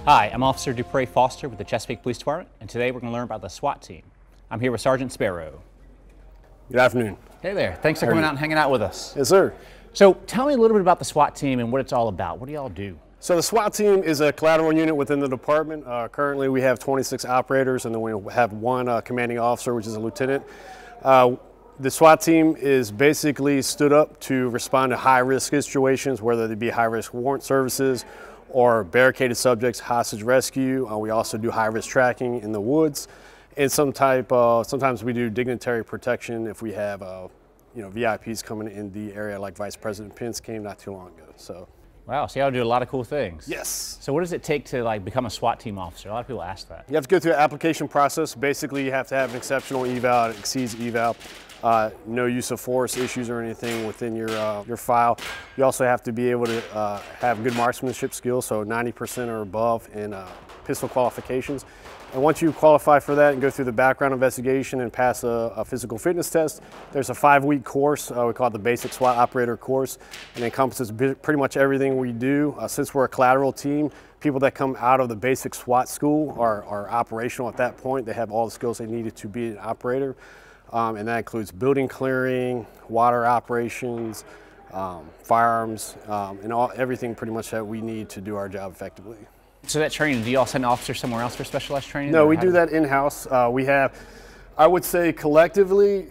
Hi, I'm Officer Dupre Foster with the Chesapeake Police Department, and today we're going to learn about the SWAT team. I'm here with Sergeant Sparrow. Good afternoon. Hey there, thanks for coming out and hanging out with us. Yes, sir. So tell me a little bit about the SWAT team and what it's all about. What do y'all do? So the SWAT team is a collateral unit within the department. Currently we have 26 operators, and then we have one commanding officer, which is a lieutenant. The SWAT team is basically stood up to respond to high-risk situations, whether they be high-risk warrant services or barricaded subjects, hostage rescue. We also do high-risk tracking in the woods, and sometimes we do dignitary protection if we have VIPs coming in the area, like Vice President Pence came not too long ago. So. Wow, so y'all do a lot of cool things. Yes. So what does it take to become a SWAT team officer? A lot of people ask that. You have to go through an application process. Basically, you have to have an exceptional eval, it exceeds eval. No use of force issues or anything within your file. You also have to be able to have good marksmanship skills, so 90% or above in pistol qualifications. And once you qualify for that and go through the background investigation and pass a physical fitness test, there's a 5-week course. We call it the Basic SWAT Operator course, and it encompasses pretty much everything we do. Since we're a collateral team, people that come out of the Basic SWAT school are operational at that point. They have all the skills they needed to be an operator. And that includes building clearing, water operations, firearms, and everything pretty much that we need to do our job effectively. So that training, do you all send officers somewhere else for specialized training? No, we do that in-house. We have, I would say collectively,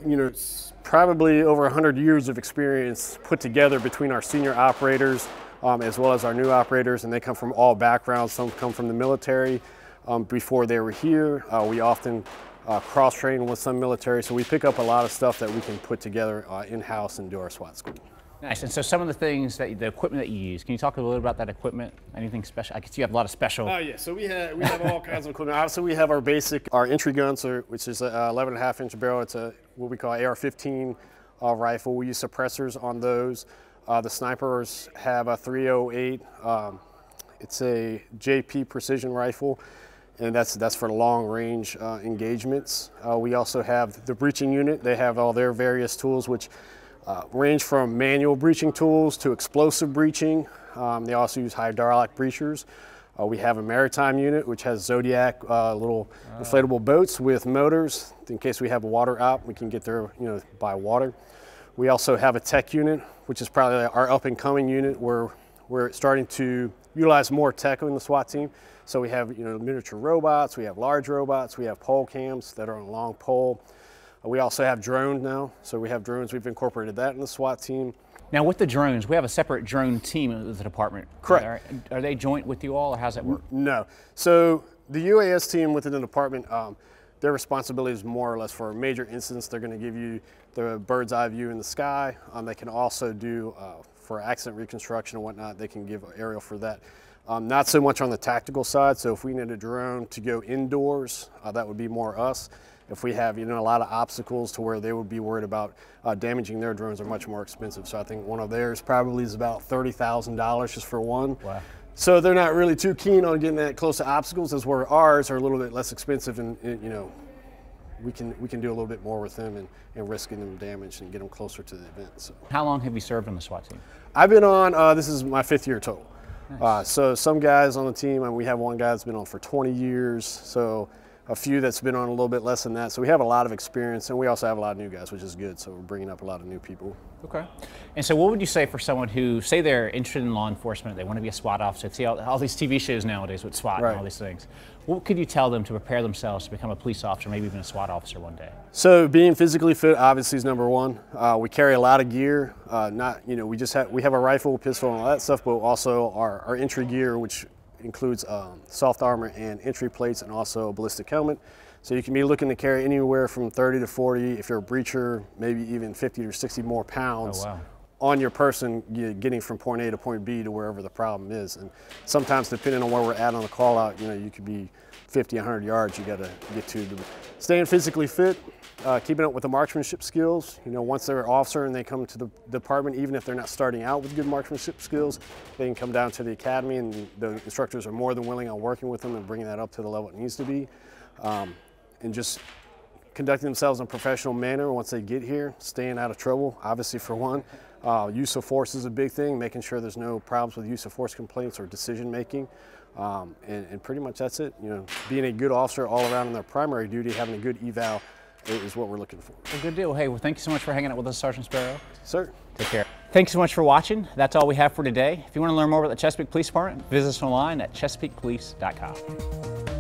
probably over 100 years of experience put together between our senior operators as well as our new operators, and they come from all backgrounds. Some come from the military before they were here. We often cross-train with some military, so we pick up a lot of stuff that we can put together in-house and do our SWAT school. Nice. And so some of the things, the equipment that you use, can you talk a little bit about that equipment? Anything special? I can see you have a lot of special. Oh yeah, so we have all kinds of equipment. Obviously we have our entry guns, which is an 11.5-inch barrel. It's what we call AR-15 rifle. We use suppressors on those. The snipers have a 308. It's a JP precision rifle, and that's for long range engagements. We also have the breaching unit. They have all their various tools, which range from manual breaching tools to explosive breaching. They also use hydraulic breachers. We have a maritime unit, which has Zodiac little inflatable boats with motors. In case we have a water out, we can get there by water. We also have a tech unit, which is probably our up and coming unit, where we're starting to utilize more tech in the SWAT team. So we have miniature robots, we have large robots, we have pole cams that are on a long pole. We also have drones now, so we have drones. We've incorporated that in the SWAT team. Now with the drones, we have a separate drone team in the department. Correct. Are they joint with you all, or how's that work? No. So the UAS team within the department, their responsibility is more or less for major incidents. They're going to give you the bird's eye view in the sky. They can also do, for accident reconstruction and whatnot, they can give aerial for that. Not so much on the tactical side. So if we need a drone to go indoors, that would be more us. If we have a lot of obstacles to where they would be worried about damaging their drones, are much more expensive. So I think one of theirs probably is about $30,000 just for one. Wow. So they're not really too keen on getting that close to obstacles, as where ours are a little bit less expensive, and we can do a little bit more with them and risking them damage and get them closer to the event. So. How long have you served on the SWAT team? I've been on, this is my 5th year total. Nice. So some guys on the team, and we have one guy that's been on for 20 years. So a few that's been on a little bit less than that. So we have a lot of experience, and we also have a lot of new guys, which is good. So we're bringing up a lot of new people. Okay. And so what would you say for someone who, say they're interested in law enforcement, they want to be a SWAT officer, see all these TV shows nowadays with SWAT and all these things. What could you tell them to prepare themselves to become a police officer, maybe even a SWAT officer one day? So being physically fit obviously is number one. We carry a lot of gear. We have a rifle, pistol, and all that stuff, but also our entry gear, which includes soft armor and entry plates, and also a ballistic helmet. So you can be looking to carry anywhere from 30 to 40, if you're a breacher, maybe even 50 or 60 more pounds on your person, getting from point A to point B to wherever the problem is. And sometimes, depending on where we're at on the call out, you could be 50, 100 yards you got to get to. Staying physically fit, keeping up with the marksmanship skills. Once they're an officer and they come to the department, even if they're not starting out with good marksmanship skills, they can come down to the academy, and the instructors are more than willing on working with them and bringing that up to the level it needs to be. And just conducting themselves in a professional manner once they get here, staying out of trouble, obviously, for one. Use of force is a big thing, making sure there's no problems with use of force complaints or decision making. And pretty much that's it. You know, being a good officer all around in their primary duty, having a good eval is what we're looking for. Well, good deal. Hey, well, thank you so much for hanging out with us, Sergeant Sparrow. Sir. Take care. Thanks so much for watching. That's all we have for today. If you want to learn more about the Chesapeake Police Department, visit us online at chesapeakepolice.com.